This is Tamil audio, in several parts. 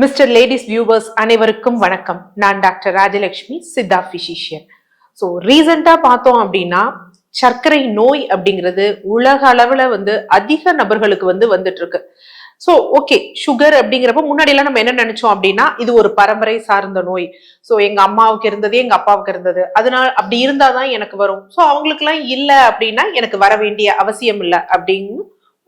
மிஸ்டர் லேடிஸ் வியூவர்ஸ் அனைவருக்கும் வணக்கம். நான் doctor Rajalakshmi, Siddha physician. So ரீசெண்டா பார்த்தோம் அப்படின்னா சர்க்கரை நோய் அப்படிங்கிறது உலக அளவுல அதிக நபர்களுக்கு வந்துட்டு இருக்கு. ஸோ ஓகே, சுகர் அப்படிங்கிறப்ப முன்னாடி எல்லாம் நம்ம என்ன நினைச்சோம் அப்படின்னா இது ஒரு பரம்பரை சார்ந்த நோய். ஸோ எங்க அம்மாவுக்கு இருந்தது, எங்க அப்பாவுக்கு இருந்தது, அதனால அப்படி இருந்தாதான் எனக்கு வரும். ஸோ அவங்களுக்கு எல்லாம் இல்லை அப்படின்னா எனக்கு வர வேண்டிய அவசியம் இல்லை அப்படின்னு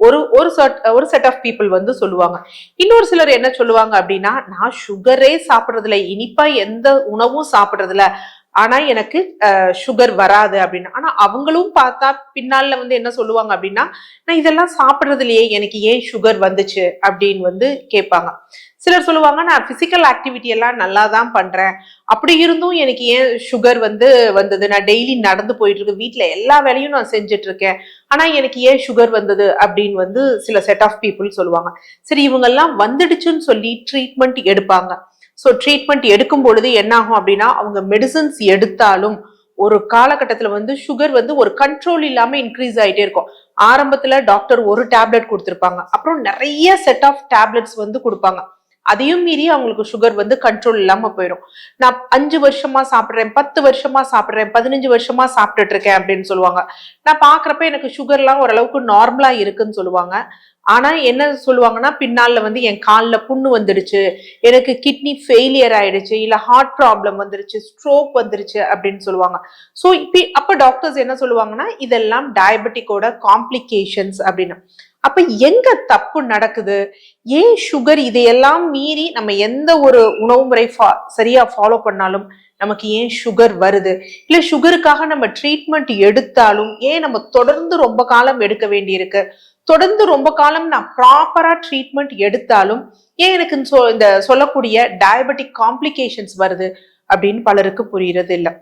ஒரு செட் ஆஃப் பீப்புள் சொல்லுவாங்க. இன்னொரு சிலர் என்ன சொல்லுவாங்க அப்படின்னா, நான் சுகரே சாப்பிடுறதுல, இனிப்பா எந்த உணவும் சாப்பிடுறதுல, ஆனா எனக்கு சுகர் வராது அப்படின்னு. ஆனா அவங்களும் பார்த்தா பின்னால என்ன சொல்லுவாங்க அப்படின்னா, நான் இதெல்லாம் சாப்பிடுறதுலயே எனக்கு ஏன் சுகர் வந்துச்சு அப்படின்னு கேட்பாங்க. சிலர் சொல்லுவாங்க, நான் பிசிக்கல் ஆக்டிவிட்டி எல்லாம் நல்லா தான் பண்றேன், அப்படி இருந்தும் எனக்கு ஏன் சுகர் வந்தது, நான் டெய்லி நடந்து போயிட்டு இருக்கேன், வீட்டுல எல்லா வேலையும் நான் செஞ்சுட்டு இருக்கேன், ஆனா எனக்கு ஏன் சுகர் வந்தது அப்படின்னு சில செட் ஆஃப் பீப்புள் சொல்லுவாங்க. சரி, இவங்க எல்லாம் வந்துடுச்சுன்னு சொல்லி ட்ரீட்மெண்ட் எடுப்பாங்க. ஸோ ட்ரீட்மெண்ட் எடுக்கும் பொழுது என்ன ஆகும் அப்படின்னா, அவங்க மெடிசன்ஸ் எடுத்தாலும் ஒரு காலகட்டத்துல சுகர் ஒரு கண்ட்ரோல் இல்லாம இன்க்ரீஸ் ஆயிட்டே இருக்கும். ஆரம்பத்துல டாக்டர் ஒரு டேப்லெட் கொடுத்திருப்பாங்க, அப்புறம் நிறைய செட் ஆஃப் டேப்லெட்ஸ் கொடுப்பாங்க. அதையும் மீறி அவங்களுக்கு சுகர் கண்ட்ரோல் இல்லாம போயிடும். நான் 5 வருஷமா சாப்பிடுறேன், 10 வருஷமா சாப்பிடுறேன், 15 வருஷமா சாப்பிட்டுட்டு இருக்கேன் அப்படின்னு சொல்லுவாங்க. நான் பாக்குறப்ப எனக்கு சுகர்லாம் ஓரளவுக்கு நார்மலா இருக்குன்னு சொல்லுவாங்க. ஆனா என்ன சொல்லுவாங்கன்னா, பின்னால என் கால்ல புண்ணு வந்துடுச்சு, எனக்கு கிட்னி ஃபெயிலியர் ஆயிடுச்சு, இல்ல ஹார்ட் ப்ராப்ளம் வந்துருச்சு, ஸ்ட்ரோக் வந்துருச்சு அப்படின்னு சொல்லுவாங்க. ஸோ அப்ப டாக்டர்ஸ் என்ன சொல்லுவாங்கன்னா, இதெல்லாம் டயபெட்டிக்கோட காம்ப்ளிகேஷன்ஸ் அப்படின்னு. அப்ப எங்க தப்பு நடக்குது, ஏன் சுகர், இதையெல்லாம் மீறி நம்ம எந்த ஒரு உணவு முறை சரியா ஃபாலோ பண்ணாலும் நமக்கு ஏன் சுகர் வருது, இல்ல சுகருக்காக நம்ம ட்ரீட்மெண்ட் எடுத்தாலும் ஏன் நம்ம தொடர்ந்து ரொம்ப காலம் எடுக்க வேண்டியிருக்கு, தொடர்ந்து ரொம்ப காலம் நான் ப்ராப்பரா ட்ரீட்மெண்ட் எடுத்தாலும் ஏன் எனக்கு இந்த சொல்லக்கூடிய டயபெட்டிக் காம்ப்ளிகேஷன்ஸ் வருது அப்படின்னு பலருக்கு புரியுறது இல்லை.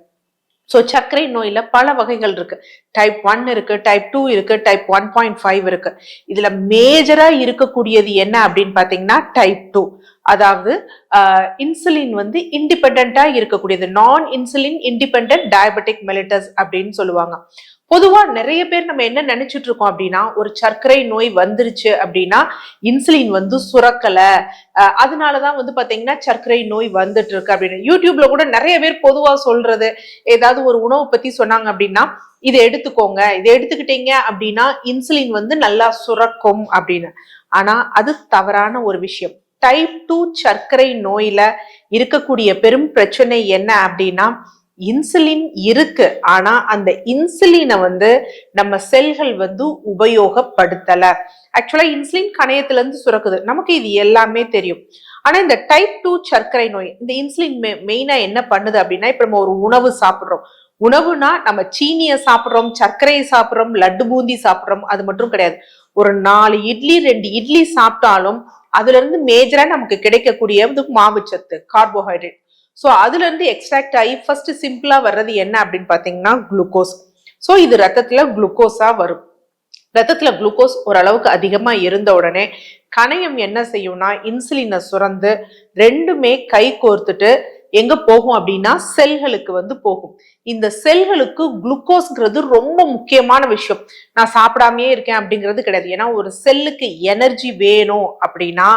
ஸோ சர்க்கரை நோயில பல வகைகள் இருக்கு. டைப் 1 இருக்கு, டைப் 2 இருக்கு, டைப் 1.5 இருக்கு. இதுல மேஜரா இருக்கக்கூடியது என்ன அப்படின்னு பாத்தீங்கன்னா டைப் 2. அதாவது இன்சுலின் இண்டிபெண்டா இருக்கக்கூடியது, நான் இன்சுலின் இண்டிபெண்டன்ட் டயபெட்டிக் மெலிட்டஸ் அப்படின்னு சொல்லுவாங்க. பொதுவா நிறைய பேர் நம்ம என்ன நினைச்சிட்டு இருக்கோம் அப்படின்னா, ஒரு சர்க்கரை நோய் வந்துருச்சு அப்படின்னா இன்சுலின் சுரக்கல, அதனாலதான் பாத்தீங்கன்னா சர்க்கரை நோய் வந்துட்டு இருக்கு அப்படின்னு. யூடியூப்ல கூட நிறைய பேர் பொதுவா சொல்றது, ஏதாவது ஒரு உணவு பத்தி சொன்னாங்க அப்படின்னா, இதை எடுத்துக்கோங்க, இதை எடுத்துக்கிட்டீங்க அப்படின்னா இன்சுலின் நல்லா சுரக்கும் அப்படின்னு. ஆனா அது தவறான ஒரு விஷயம். டைப் 2 சர்க்கரை நோயில இருக்கக்கூடிய பெரும் பிரச்சனை என்ன அப்படின்னா, இன்சுலின் இருக்கு, ஆனா அந்த இன்சுலினை நம்ம செல்கள் உபயோகப்படுத்தல. ஆக்சுவலா இன்சுலின் கணையத்துல இருந்து சுரக்குது, நமக்கு இது எல்லாமே தெரியும். ஆனா இந்த டைப் 2 சர்க்கரை நோய், இந்த இன்சுலின் மெயினா என்ன பண்ணுது அப்படின்னா, இப்ப நம்ம ஒரு உணவு சாப்பிடுறோம், உணவுனா நம்ம சீனியை சாப்பிடுறோம், சர்க்கரையை சாப்பிடுறோம், லட்டு பூந்தி சாப்பிடுறோம், அது மட்டும் கிடையாது. ஒரு 4 இட்லி 2 இட்லி சாப்பிட்டாலும் அதுல இருந்து மேஜரா நமக்கு கிடைக்கக்கூடிய மாவுச்சத்து, கார்போஹைட்ரேட். ஸோ அதுல இருந்து எக்ஸ்ட்ராக்ட் ஆகி ஃபர்ஸ்ட் சிம்பிளா வர்றது என்ன அப்படின்னு பாத்தீங்கன்னா குளுக்கோஸ். ஸோ இது ரத்தத்துல குளுக்கோஸா வரும். ரத்தத்துல குளுக்கோஸ் ஓரளவுக்கு அதிகமா இருந்த உடனே கணையம் என்ன செய்யும்னா இன்சுலினை சுரந்து ரெண்டுமே கை கோர்த்துட்டு எங்க போகும் அப்படின்னா செல்களுக்கு போகும். இந்த செல்களுக்கு குளுக்கோஸ்ங்கிறது ரொம்ப முக்கியமான விஷயம். நான் சாப்பிடாமையே இருக்கேன் அப்படிங்கிறது கிடையாது. ஏன்னா ஒரு செல்லுக்கு எனர்ஜி வேணும் அப்படின்னா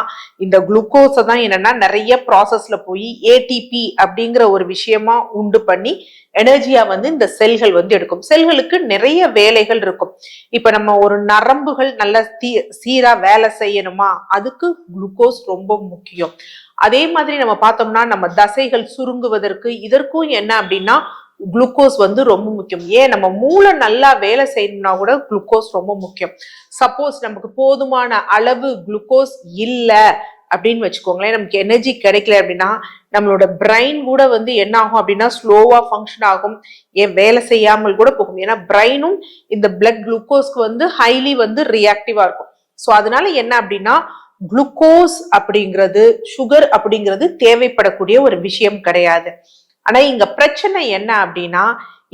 இந்த குளுக்கோஸை தான் என்னன்னா நிறைய ப்ராசஸ்ல போய் ஏடிபி அப்படிங்கிற ஒரு விஷயமா உண்டு பண்ணி எனர்ஜியா இந்த செல்கள் எடுக்கும். செல்களுக்கு நிறைய வேலைகள் இருக்கும். இப்ப நம்ம ஒரு நரம்புகள் நல்ல சீரா வேலை செய்யணுமா, அதுக்கு குளுக்கோஸ் ரொம்ப முக்கியம். அதே மாதிரி நம்ம பார்த்தோம்னா நம்ம தசைகள் சுருங்குவதற்கு இதற்கும் என்ன அப்படின்னா குளுக்கோஸ் ரொம்ப முக்கியம். ஏன் நம்ம மூளை நல்லா வேலை செய்யணும்னா கூட குளுக்கோஸ் ரொம்ப முக்கியம். சப்போஸ் நமக்கு போதுமான அளவு குளுக்கோஸ் இல்லை அப்படின்னு வச்சுக்கோங்களேன், நமக்கு எனர்ஜி கிடைக்கல அப்படின்னா நம்மளோட பிரெயின் கூட என்ன ஆகும் அப்படின்னா ஸ்லோவா ஃபங்க்ஷன் ஆகும், ஏன் வேலை செய்யாமல் கூட போகும். ஏன்னா பிரெயினும் இந்த பிளட் குளுக்கோஸ்க்கு ஹைலி ரியாக்டிவா இருக்கும். ஸோ அதனால என்ன அப்படின்னா குளுக்கோஸ் அப்படிங்கிறது, சுகர் அப்படிங்கிறது தேவைப்படக்கூடிய ஒரு விஷயம் கிடையாது. ஆனா இங்க பிரச்சனை என்ன அப்படின்னா,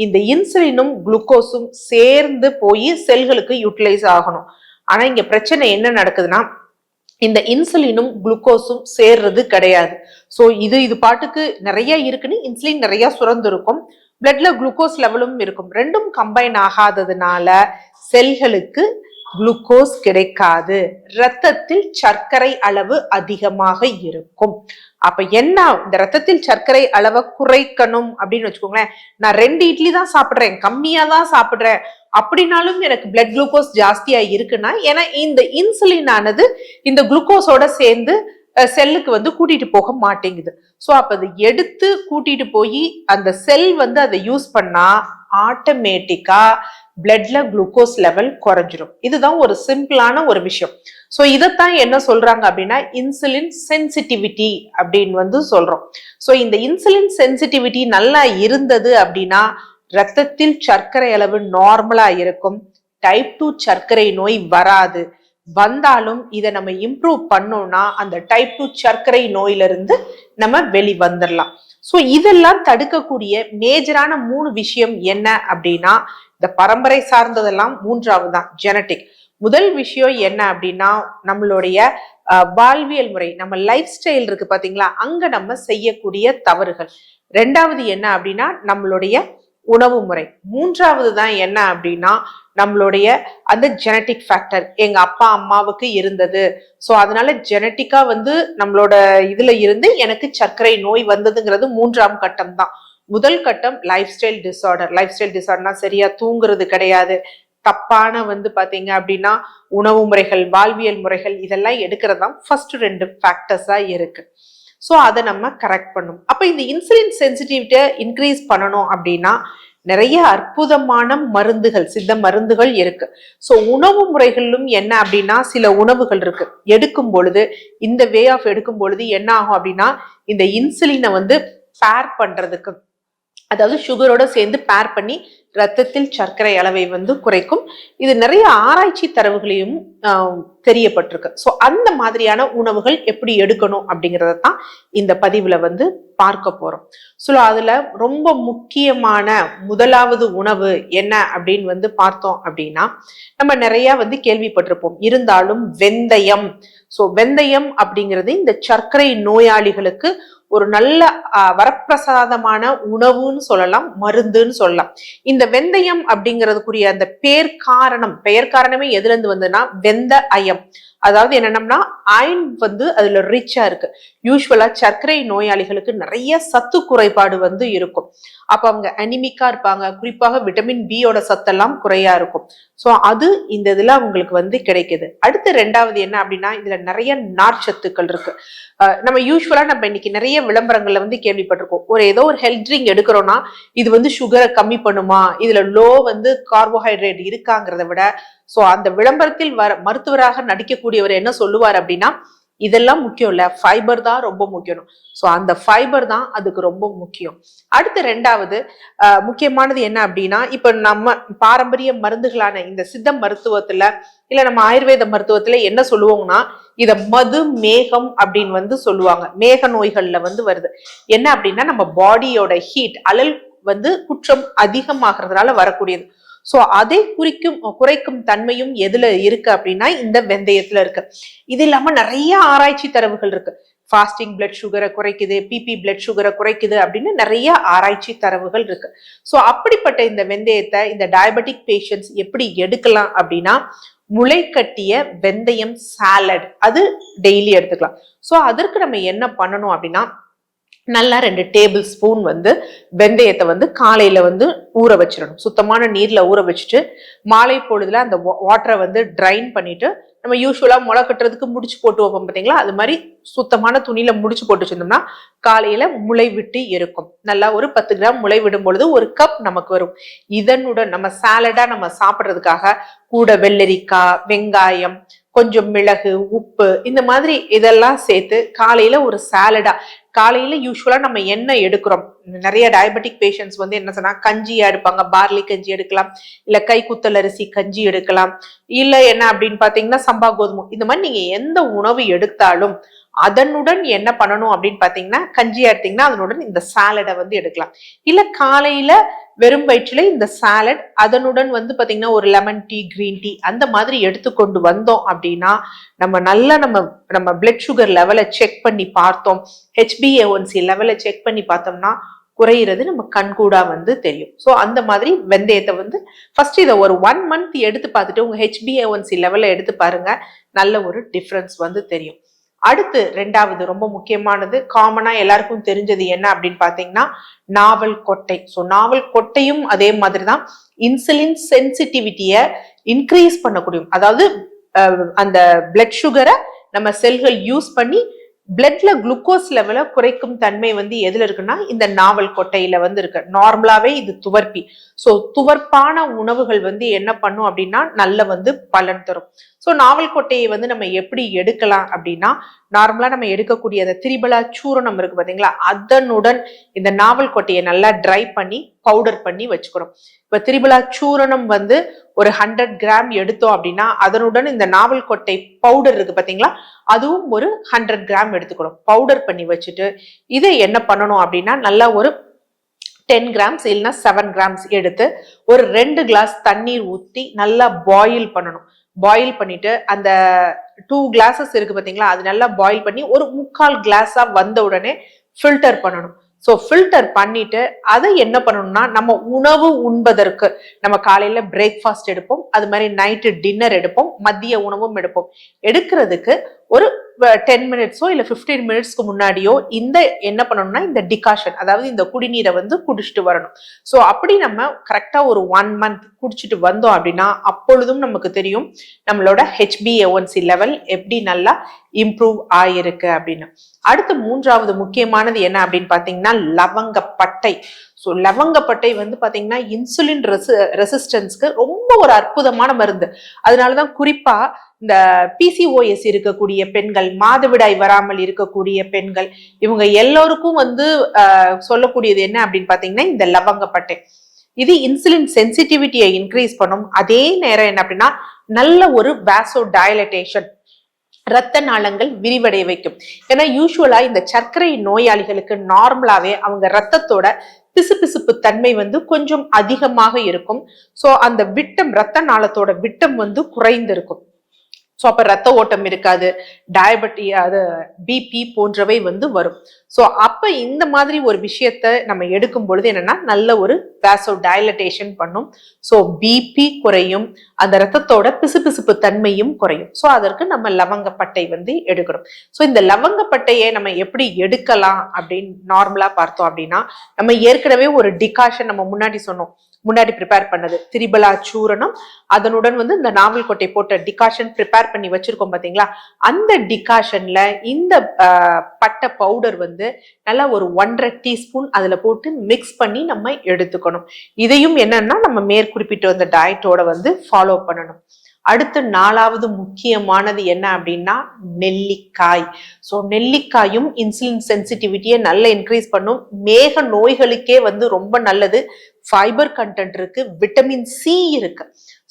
இந்த இன்சுலினும் குளுக்கோஸும் சேர்ந்து போய் செல்களுக்கு யூட்டிலைஸ் ஆகணும். ஆனா இங்க பிரச்சனை என்ன நடக்குதுன்னா, இந்த இன்சுலினும் குளுக்கோஸும் சேர்றது கிடையாது. ஸோ இது பாட்டுக்கு நிறைய இருக்குன்னு இன்சுலின் நிறைய சுரந்து இருக்கும், பிளட்ல குளுக்கோஸ் லெவலும் இருக்கும், ரெண்டும் கம்பைன் ஆகாததுனால செல்களுக்கு குளுக்கோஸ் கிடைக்காது, இரத்தத்தில் சர்க்கரை அளவு அதிகமாக இருக்கும். அப்ப என்ன, இந்த ரத்தத்தில் சர்க்கரை அளவை குறைக்கணும் அப்படின்னு வச்சுக்கோங்களேன். நான் 2 இட்லி தான் சாப்பிடுறேன், கம்மியா தான் சாப்பிடுறேன் அப்படின்னாலும் எனக்கு பிளட் குளுக்கோஸ் ஜாஸ்தியா இருக்குன்னா, ஏன்னா இந்த இன்சுலின் ஆனது இந்த குளுக்கோஸோட சேர்ந்து செல்லுக்கு வந்து கூட்டிட்டு போக மாட்டேங்குது. சோ அப்ப அதை எடுத்து கூட்டிட்டு போய் அந்த செல் வந்து அதை யூஸ் பண்ணா ஆட்டோமேட்டிக்கா பிளட்ல குளுக்கோஸ் லெவல் குறைஞ்சிரும். இதுதான் ஒரு சிம்பிளான ஒரு விஷயம். சோ இதைத்தான் என்ன சொல்றாங்க அப்படின்னா இன்சுலின் சென்சிட்டிவிட்டி அப்படின்னு வந்து சொல்றோம். சோ இந்த இன்சுலின் சென்சிட்டிவிட்டி நல்லா இருந்தது அப்படின்னா ரத்தத்தில் சர்க்கரை அளவு நார்மலா இருக்கும், டைப் 2 சர்க்கரை நோய் வராது. வந்தாலும் இதை நம்ம இம்ப்ரூவ் பண்ணோம்னா அந்த டைப் 2 சர்க்கரை நோயிலிருந்து நம்ம வெளி வந்துடலாம். சோ இதெல்லாம் தடுக்கக்கூடிய மேஜரான 3 விஷயம் என்ன அப்படின்னா, இந்த பரம்பரை சார்ந்ததெல்லாம் 3வது தான் ஜெனட்டிக். முதல் விஷயம் என்ன அப்படின்னா நம்மளுடைய வாழ்வியல் முறை, நம்ம லைஃப் ஸ்டைல் இருக்கு பாத்தீங்களா, அங்க நம்ம செய்யக்கூடிய தவறுகள். 2வது என்ன அப்படின்னா நம்மளுடைய உணவு முறை. 3வது தான் என்ன அப்படின்னா நம்மளுடைய அந்த ஜெனட்டிக் ஃபேக்டர், எங்க அப்பா அம்மாவுக்கு இருந்தது, சோ அதனால ஜெனட்டிக்கா வந்து நம்மளோட இதுல இருந்து எனக்கு சர்க்கரை நோய் வந்ததுங்கிறது 3ஆம் கட்டம் தான். முதல் கட்டம் lifestyle disorder. Lifestyle டிசார்டர்னா சரியா தூங்குறது கிடையாது, தப்பான வந்து பாத்தீங்க அப்படின்னா உணவு முறைகள், வாழ்வியல் முறைகள், இதெல்லாம் எடுக்கிறதா ஃபர்ஸ்ட் 2 ஃபேக்டர்ஸா இருக்கு. சோ அதை நம்ம கரெக்ட் பண்ணும். அப்ப இந்த இன்சுலின் சென்சிட்டிவிட்டியை இன்க்ரீஸ் பண்ணணும் அப்படின்னா நிறைய அற்புதமான மருந்துகள், சித்த மருந்துகள் இருக்கு. சோ உணவு முறைகளிலும் என்ன அப்படின்னா சில உணவுகள் இருக்கு, எடுக்கும் பொழுது இந்த வே ஆஃப் எடுக்கும் பொழுது என்ன ஆகும் அப்படின்னா இந்த இன்சுலினை வந்து பேர் பண்றதுக்கு, அதாவது சுகரோட சேர்ந்து பேர் பண்ணி ரத்தத்தில் சர்க்கரை அளவை வந்து குறைக்கும். இது நிறைய ஆராய்ச்சி தரவுகளையும் தெரியப்பட்டிருக்கு. சோ அந்த மாதிரியான உணவுகள் எப்படி எடுக்கணும் அப்படிங்கறத தான் இந்த பதிவுல வந்து பார்க்க போறோம். சோ அதுல ரொம்ப முக்கியமான முதலாவது உணவு என்ன அப்படின்னு வந்து பார்த்தோம் அப்படின்னா, நம்ம நிறைய வந்து கேள்விப்பட்டிருப்போம், இருந்தாலும் வெந்தயம். சோ வெந்தயம் அப்படிங்கிறது இந்த சர்க்கரை நோயாளிகளுக்கு ஒரு நல்ல வரப்பிரசாதமான உணவுன்னு சொல்லலாம், மருந்துன்னு சொல்லலாம். இந்த வெந்தயம் அப்படிங்கிறதுக்குரிய அந்த பெயர் காரணமே எதுல இருந்து வந்ததுன்னா வெந்த அயம். அதாவது என்னன்னா அயன் வந்து அதுல ரிச்சா இருக்கு. யூஸ்வலா சர்க்கரை நோயாளிகளுக்கு நிறைய சத்து குறைபாடு வந்து இருக்கும். அப்ப அவங்க அனிமிக்கா இருப்பாங்க, குறிப்பாக விட்டமின் பியோட சத்தெல்லாம் குறையா இருக்கும். சோ அது இந்த இதுல அவங்களுக்கு வந்து கிடைக்குது. அடுத்து 2வது என்ன அப்படின்னா இதுல நிறைய நார்ச்சத்துக்கள் இருக்கு. நம்ம யூஸ்வலா நம்ம இன்னைக்கு நிறைய விளம்பரங்கள்ல வந்து கேள்விப்பட்டிருக்கோம், ஏதோ ஒரு ஹெல்த் ட்ரிங்க் எடுக்கிறோம்னா இது வந்து சுகரை கம்மி பண்ணுமா, இதுல லோ வந்து கார்போஹைட்ரேட் இருக்காங்கிறத விட, சோ அந்த விளம்பரத்தில் மருத்துவராக நடிக்கக்கூடியவர் என்ன சொல்லுவார் அப்படின்னா இதெல்லாம் முக்கியம் இல்ல, ஃபைபர் தான் ரொம்ப முக்கியம். சோ அந்த ஃபைபர் தான் அதுக்கு ரொம்ப முக்கியம். அடுத்து 2வது முக்கியமானது என்ன அப்படின்னா, இப்ப நம்ம பாரம்பரிய மருந்துகளான இந்த சித்த மருத்துவத்துல இல்ல நம்ம ஆயுர்வேத மருத்துவத்துல என்ன சொல்லுவோம்னா இத மது மேகம் அப்படின்னு வந்து சொல்லுவாங்க. மேக நோய்கள்ல வந்து வருது. என்ன அப்படின்னா நம்ம பாடியோட ஹீட், அனல் வந்து குற்றம் அதிகமாகிறதுனால வரக்கூடியது. சோ அதை குறைக்கும் தன்மையும் எதுல இருக்கு அப்படின்னா இந்த வெந்தயத்துல இருக்கு. இது இல்லாம நிறைய ஆராய்ச்சி தரவுகள் இருக்கு. ஃபாஸ்டிங் பிளட் சுகரை குறைக்குது, பிபி பிளட் சுகரை குறைக்குது அப்படின்னு நிறைய ஆராய்ச்சி தரவுகள் இருக்கு. சோ அப்படிப்பட்ட இந்த வெந்தயத்தை இந்த டயபெட்டிக் பேஷண்ட்ஸ் எப்படி எடுக்கலாம் அப்படின்னா முளை கட்டிய வெந்தயம் சாலட் அது டெய்லி எடுத்துக்கலாம். சோ அதற்கு நம்ம என்ன பண்ணணும் அப்படின்னா நல்லா 2 டேபிள் ஸ்பூன் வந்து வெந்தயத்தை வந்து காலையில வந்து ஊற வச்சிடணும். சுத்தமான நீர்ல ஊற வச்சுட்டு மாலை பொழுதுல அந்த வாட்டரை வந்து ட்ரைன் பண்ணிட்டு நம்ம யூஸ்வலா முளை கட்டுறதுக்கு முடிச்சு போட்டு வைப்போம் பார்த்தீங்களா, அது மாதிரி சுத்தமான துணியில முடிச்சு போட்டு வச்சிருந்தோம்னா காலையில முளை விட்டு இருக்கும். நல்லா ஒரு 10 கிராம் முளை விடும் பொழுது 1 கப் நமக்கு வரும். இதனுடன் நம்ம சாலடா நம்ம சாப்பிட்றதுக்காக கூட வெள்ளரிக்காய், வெங்காயம், கொஞ்சம் மிளகு, உப்பு, இந்த மாதிரி இதெல்லாம் சேர்த்து காலையில ஒரு சாலடா. காலையில யூஸ்வலா நம்ம என்ன எடுக்கிறோம், நிறைய டயபெட்டிக் பேஷண்ட்ஸ் வந்து என்ன சொன்னா கஞ்சியா எடுப்பாங்க, பார்லி கஞ்சி எடுக்கலாம், இல்ல கைக்குத்தல் அரிசி கஞ்சி எடுக்கலாம், இல்ல என்ன அப்படின்னு பாத்தீங்கன்னா சம்பா கோதுமை. இந்த மாதிரி நீங்க எந்த உணவு எடுத்தாலும் அதனுடன் என்ன பண்ணணும் அப்படின்னு பாத்தீங்கன்னா கஞ்சியா எடுத்தீங்கன்னா அதனுடன் இந்த சாலடை வந்து எடுக்கலாம். இல்ல காலையில வெறும் வயிற்றுல இந்த சாலட், அதனுடன் வந்து பாத்தீங்கன்னா ஒரு லெமன் டீ, கிரீன் டீ அந்த மாதிரி எடுத்துக்கொண்டு வந்தோம் அப்படின்னா நம்ம பிளட் சுகர் லெவலை செக் பண்ணி பார்த்தோம், HbA1c லெவலை செக் பண்ணி பார்த்தோம்னா குறையிறது நம்ம கண்கூடா வந்து தெரியும். ஸோ அந்த மாதிரி வெந்தயத்தை வந்து ஃபர்ஸ்ட் இதை ஒரு 1 month எடுத்து பார்த்துட்டு உங்க HbA1c லெவல்ல எடுத்து பாருங்க, நல்ல ஒரு டிஃபரன்ஸ் வந்து தெரியும். அடுத்து ரெண்டாவது ரொம்ப முக்கியமானது, காமனா எல்லாருக்கும் தெரிஞ்சது என்ன அப்படின்னு பாத்தீங்கன்னா நாவல் கொட்டை. ஸோ நாவல் கொட்டையும் அதே மாதிரிதான் இன்சுலின் சென்சிட்டிவிட்டியை இன்க்ரீஸ் பண்ணக்கூடிய, அதாவது அந்த பிளட் சுகரை நம்ம செல்கள் யூஸ் பண்ணி பிளட்ல குளுக்கோஸ் லெவலை குறைக்கும் தன்மை வந்து எதுல இருக்குன்னா இந்த நாவல் கொட்டையில வந்து இருக்கு. நார்மலாவே இது துவர்ப்பி. ஸோ துவர்ப்பான உணவுகள் வந்து என்ன பண்ணும் அப்படின்னா நல்ல வந்து பலன் தரும். ஸோ நாவல் கொட்டையை வந்து நம்ம எப்படி எடுக்கலாம் அப்படின்னா, நார்மலா நம்ம எடுக்கக்கூடிய அந்த திரிபலா சூரணம் இருக்கு பாத்தீங்களா, அதனுடன் இந்த நாவல் கொட்டையை நல்லா ட்ரை பண்ணி பவுடர் பண்ணி வச்சுக்கணும். இப்ப திரிபலா சூரணம் வந்து ஒரு 100 கிராம் எடுத்தோம் அப்படின்னா அதனுடன் இந்த நாவல் கொட்டை பவுடர் இருக்கு பாத்தீங்களா, அதுவும் ஒரு 100 கிராம் எடுத்துக்கணும். பவுடர் பண்ணி வச்சுட்டு இதை என்ன பண்ணணும் அப்படின்னா நல்லா ஒரு 10 கிராம்ஸ் இல்லைன்னா 7 கிராம்ஸ் எடுத்து ஒரு 2 கிளாஸ் தண்ணீர் ஊற்றி நல்லா பாயில் பண்ணணும். பாயில் பண்ணிட்டு அந்த 2 கிளாஸஸ் இருக்கு பாத்தீங்களா, அது நல்லா பாயில் பண்ணி ஒரு 3/4 கிளாஸா வந்த உடனே ஃபில்டர் பண்ணணும். ஸோ ஃபில்டர் பண்ணிட்டு அதை என்ன பண்ணணும்னா நம்ம உணவு உண்பதற்கு, நம்ம காலையில பிரேக்ஃபாஸ்ட் எடுப்போம், அது மாதிரி நைட்டு டின்னர் எடுப்போம், மதிய உணவும் எடுப்போம். எடுக்கிறதுக்கு ஒரு 10 மினிட்ஸோ இல்ல 15 மினிட்ஸ்க்கு முன்னாடியோ இந்த என்ன பண்ணணும்னா இந்த டிகாஷன், அதாவது இந்த குடிநீரை வந்து குடிச்சிட்டு வரணும். ஸோ அப்படி நம்ம கரெக்டா ஒரு 1 month குடிச்சிட்டு வந்தோம் அப்படின்னா அப்பொழுதும் நமக்கு தெரியும் நம்மளோட HbA1c லெவல் எப்படி நல்லா இம்ப்ரூவ் ஆயிருக்கு அப்படின்னு. அடுத்து மூன்றாவது முக்கியமானது என்ன அப்படின்னு பாத்தீங்கன்னா லவங்கப்பட்டை. ஸோ லவங்கப்பட்டை வந்து பாத்தீங்கன்னா இன்சுலின் ரெசிஸ்டன்ஸ்க்கு ரொம்ப ஒரு அற்புதமான மருந்து. அதனாலதான் குறிப்பா இந்த PCOS இருக்கக்கூடிய பெண்கள், மாதவிடாய் வராமல் இருக்கக்கூடிய பெண்கள், இவங்க எல்லோருக்கும் வந்து சொல்லக்கூடியது என்ன அப்படின்னு பாத்தீங்கன்னா இந்த லவங்கப்பட்டை. இது இன்சுலின் சென்சிட்டிவிட்டியை இன்க்ரீஸ் பண்ணும். அதே நேரம் என்ன அப்படின்னா நல்ல ஒரு வாசோ டைலட்டேஷன், ரத்த நாளங்கள் விரிவடைய வைக்கும். ஏன்னா யூஸ்வலா இந்த சர்க்கரை நோயாளிகளுக்கு நார்மலாவே அவங்க ரத்தத்தோட பிசுபிசுப்பு தன்மை வந்து கொஞ்சம் அதிகமாக இருக்கும். சோ அந்த விட்டம், ரத்த நாளத்தோட விட்டம் வந்து குறைந்து இருக்கும். ஸோ அப்ப ரத்த ஓட்டம் இருக்காது, டயபெட்டி, அது பிபி போன்றவை வந்து வரும். ஸோ அப்ப இந்த மாதிரி ஒரு விஷயத்த நம்ம எடுக்கும் பொழுது என்னன்னா நல்ல ஒரு வாசோ டைலட்டேஷன் பண்ணும். ஸோ பிபி குறையும், அந்த ரத்தத்தோட பிசுபிசுப்பு தன்மையும் குறையும். ஸோ அதற்கு நம்ம லவங்கப்பட்டை வந்து எடுக்கணும். ஸோ இந்த லவங்கப்பட்டையை நம்ம எப்படி எடுக்கலாம் அப்படின்னு நார்மலா பார்த்தோம் அப்படின்னா, நம்ம ஏற்கனவே ஒரு டிகாஷன் நம்ம முன்னாடி ப்ரிப்பேர் பண்ணது திரிபலா சூரணம், அதனுடன் வந்து இந்த நாவல் கொட்டை போட்ட டிகாஷன் ப்ரிப்பேர் பண்ணி வச்சிருக்கோம் பாத்தீங்களா, அந்த டிகாஷன்ல இந்த பட்டை பவுடர் வந்து நல்லா ஒரு 1.5 டீஸ்பூன் அதுல போட்டு மிக்ஸ் பண்ணி நம்ம எடுத்துக்கணும். இதையும் என்னன்னா நம்ம மேற்குறிப்பிட்ட அந்த டயட்டோட வந்து ஃபாலோ பண்ணணும். அடுத்து நாலாவது முக்கியமானது என்ன அப்படின்னா நெல்லிக்காய். ஸோ நெல்லிக்காயும் இன்சுலின் சென்சிட்டிவிட்டியை நல்லா இன்க்ரீஸ் பண்ணும். மேக நோய்களுக்கே வந்து ரொம்ப நல்லது. ஃபைபர் கண்டென்ட் இருக்கு, விட்டமின் சி இருக்கு.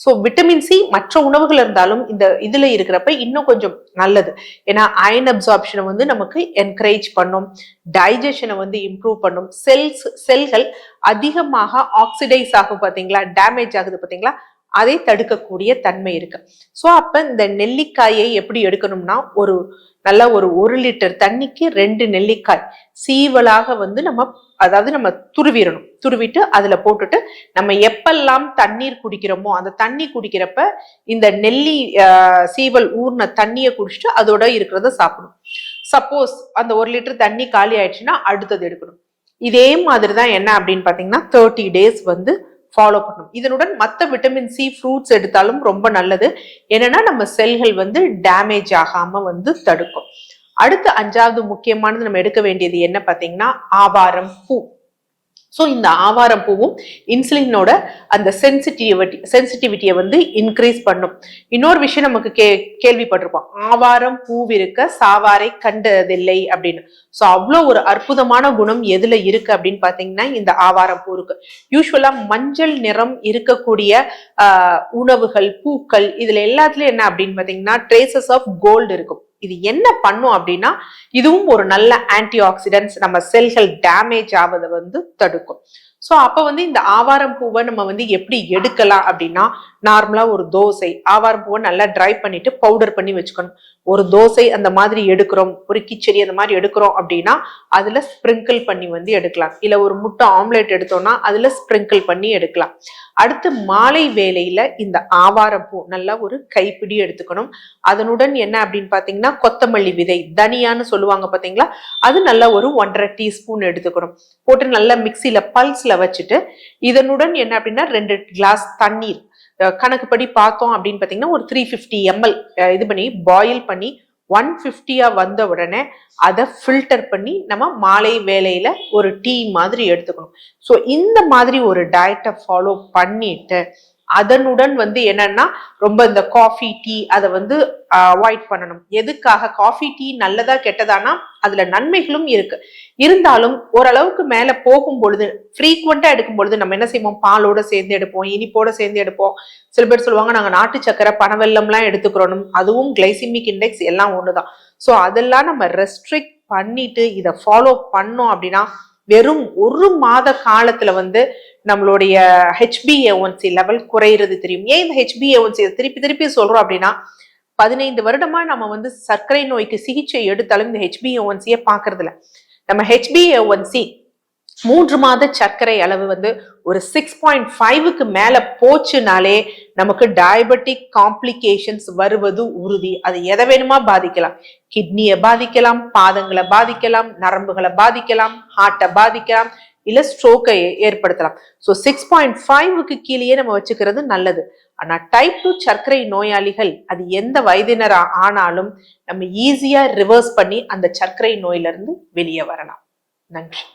ஸோ விட்டமின் சி மற்ற உணவுகள் இருந்தாலும் இந்த இதுல இருக்கிறப்ப இன்னும் கொஞ்சம் நல்லது. ஏன்னா அயன் அப்சார்ப்ஷனை வந்து நமக்கு என்கரேஜ் பண்ணும், டைஜஷனை வந்து இம்ப்ரூவ் பண்ணும். செல்கள் அதிகமாக ஆக்சிடைஸ் ஆகும் பாத்தீங்களா, டேமேஜ் ஆகுது பாத்தீங்களா, அதை தடுக்கக்கூடிய தன்மை இருக்கு. ஸோ அப்ப இந்த நெல்லிக்காயை எப்படி எடுக்கணும்னா ஒரு நல்ல ஒரு 1 லிட்டர் தண்ணிக்கு 2 நெல்லிக்காய் சீவலாக வந்து நம்ம துருவிட்டு அதுல போட்டுட்டு நம்ம எப்பெல்லாம் தண்ணீர் குடிக்கிறோமோ அந்த தண்ணி குடிக்கிறப்ப இந்த நெல்லி சீவல் ஊர்ன தண்ணியை குடிச்சிட்டு அதோட இருக்கிறத சாப்பிடணும். சப்போஸ் அந்த 1 லிட்டர் தண்ணி காலி ஆயிடுச்சுன்னா அடுத்தது எடுக்கணும். இதே மாதிரிதான் என்ன அப்படின்னு பாத்தீங்கன்னா 30 டேஸ் வந்து ஃபாலோ பண்ணணும். இதனுடன் மற்ற விட்டமின் சி ஃப்ரூட்ஸ் எடுத்தாலும் ரொம்ப நல்லது. என்னன்னா நம்ம செல்கள் வந்து டேமேஜ் ஆகாம வந்து தடுக்கும். அடுத்து 5வது முக்கியமானது நம்ம எடுக்க வேண்டியது என்ன பாத்தீங்கன்னா ஆவாரம் பூ. ஸோ இந்த ஆவாரம் பூவும் இன்சுலினோட அந்த சென்சிட்டிவிட்டியை வந்து இன்க்ரீஸ் பண்ணும். இன்னொரு விஷயம் நமக்கு கேள்விப்பட்டிருப்போம், ஆவாரம் பூவிருக்க சாவாரை கண்டதில்லை அப்படின்னு. ஸோ அவ்வளோ ஒரு அற்புதமான குணம் எதுல இருக்கு அப்படின்னு பாத்தீங்கன்னா இந்த ஆவாரம் பூ இருக்கு. யூஸ்வலா மஞ்சள் நிறம் இருக்கக்கூடிய உணவுகள், பூக்கள், இதுல எல்லாத்துலயும் என்ன அப்படின்னு பாத்தீங்கன்னா ட்ரேசஸ் ஆஃப் கோல்டு இருக்கும். இது என்ன பண்ணும் அப்படின்னா இதுவும் ஒரு நல்ல ஆன்டி ஆக்சிடென்ட்ஸ், நம்ம செல்கள் டேமேஜ் ஆவதை வந்து தடுக்கும். சோ அப்ப வந்து இந்த ஆவாரம் பூவை நம்ம வந்து எப்படி எடுக்கலாம் அப்படின்னா, நார்மலா ஒரு தோசை ஆவாரம் பூவை நல்லா ட்ரை பண்ணிட்டு பவுடர் பண்ணி வச்சுக்கணும். ஒரு தோசை அந்த மாதிரி எடுக்கிறோம், ஒரு கிச்சடி அந்த மாதிரி எடுக்கிறோம் அப்படின்னா அதுல ஸ்ப்ரிங்கிள் பண்ணி வந்து எடுக்கலாம். இல்ல ஒரு முட்டை ஆம்லெட் எடுத்தோம்னா அதுல ஸ்ப்ரிங்கிள் பண்ணி எடுக்கலாம். அடுத்து மாலை வேளையில இந்த ஆவாரம் பூ நல்லா ஒரு கைப்பிடி எடுத்துக்கணும். அதனுடன் என்ன அப்படின்னு பாத்தீங்கன்னா கொத்தமல்லி விதை, தனியான்னு சொல்லுவாங்க பாத்தீங்களா, அது நல்லா ஒரு 1.5 டீஸ்பூன் எடுத்துக்கணும். போட்டு நல்லா மிக்சியில பல்ஸ்ல வச்சுட்டு இதனுடன் என்ன அப்படின்னா 2 கிளாஸ் தண்ணீர் கணக்குப்படி பார்த்தோம் அப்படின்னு பாத்தீங்கன்னா ஒரு 350 ml இது பண்ணி பாயில் பண்ணி 150 வந்த உடனே அதை ஃபில்டர் பண்ணி நம்ம மாலை வேளையில ஒரு டீ மாதிரி எடுத்துக்கணும். ஸோ இந்த மாதிரி ஒரு டயட்டை ஃபாலோ பண்ணிட்டு அதனுடன் வந்து என்னன்னா ரொம்ப இந்த காஃபி டீ அதை வந்து அவாய்ட் பண்ணணும். எதுக்காக? காஃபி டீ நல்லதா கெட்டதானா அதுல நன்மைகளும் இருக்கு. இருந்தாலும் ஓரளவுக்கு மேல போகும் பொழுது ஃப்ரீக்வெண்டா எடுக்கும் பொழுது நம்ம என்ன செய்வோம், பாலோட சேர்ந்து எடுப்போம், இனிப்போட சேர்ந்து எடுப்போம். சில பேர் சொல்லுவாங்க நாங்க நாட்டு சக்கரை பனவெல்லம் எல்லாம் எடுத்துக்கிறோம், அதுவும் கிளைசிமிக் இண்டெக்ஸ் எல்லாம் ஒண்ணுதான். ஸோ அதெல்லாம் நம்ம ரெஸ்ட்ரிக்ட் பண்ணிட்டு இதை ஃபாலோ பண்ணோம் அப்படின்னா வெறும் ஒரு மாத காலத்துல வந்து நம்மளுடைய HbA1c லெவல் குறையிறது தெரியும். ஏன் இந்த HbA1c திருப்பி திருப்பி சொல்றோம் அப்படின்னா 15 வருடமா நம்ம வந்து சர்க்கரை நோய்க்கு சிகிச்சை எடுத்தாலும் இந்த HbA1c பாக்குறது இல்ல. நம்ம HbA1c 3 மாத சர்க்கரை அளவு வந்து ஒரு 6.5க்கு மேல போச்சுனாலே நமக்கு டயபெட்டிக் காம்ப்ளிகேஷன்ஸ் வருவது உறுதி. அது எதை வேணுமா பாதிக்கலாம், கிட்னியை பாதிக்கலாம், பாதங்களை பாதிக்கலாம், நரம்புகளை பாதிக்கலாம், ஹார்ட்டை பாதிக்கலாம், இல்ல ஸ்ட்ரோக்கை ஏற்படுத்தலாம். ஸோ 6.5க்கு கீழேயே நம்ம வச்சுக்கிறது நல்லது. ஆனா டைப் 2 சர்க்கரை நோயாளிகள் அது எந்த வயதினர் ஆனாலும் நம்ம ஈஸியா ரிவர்ஸ் பண்ணி அந்த சர்க்கரை நோயிலிருந்து வெளியே வரலாம். நன்றி.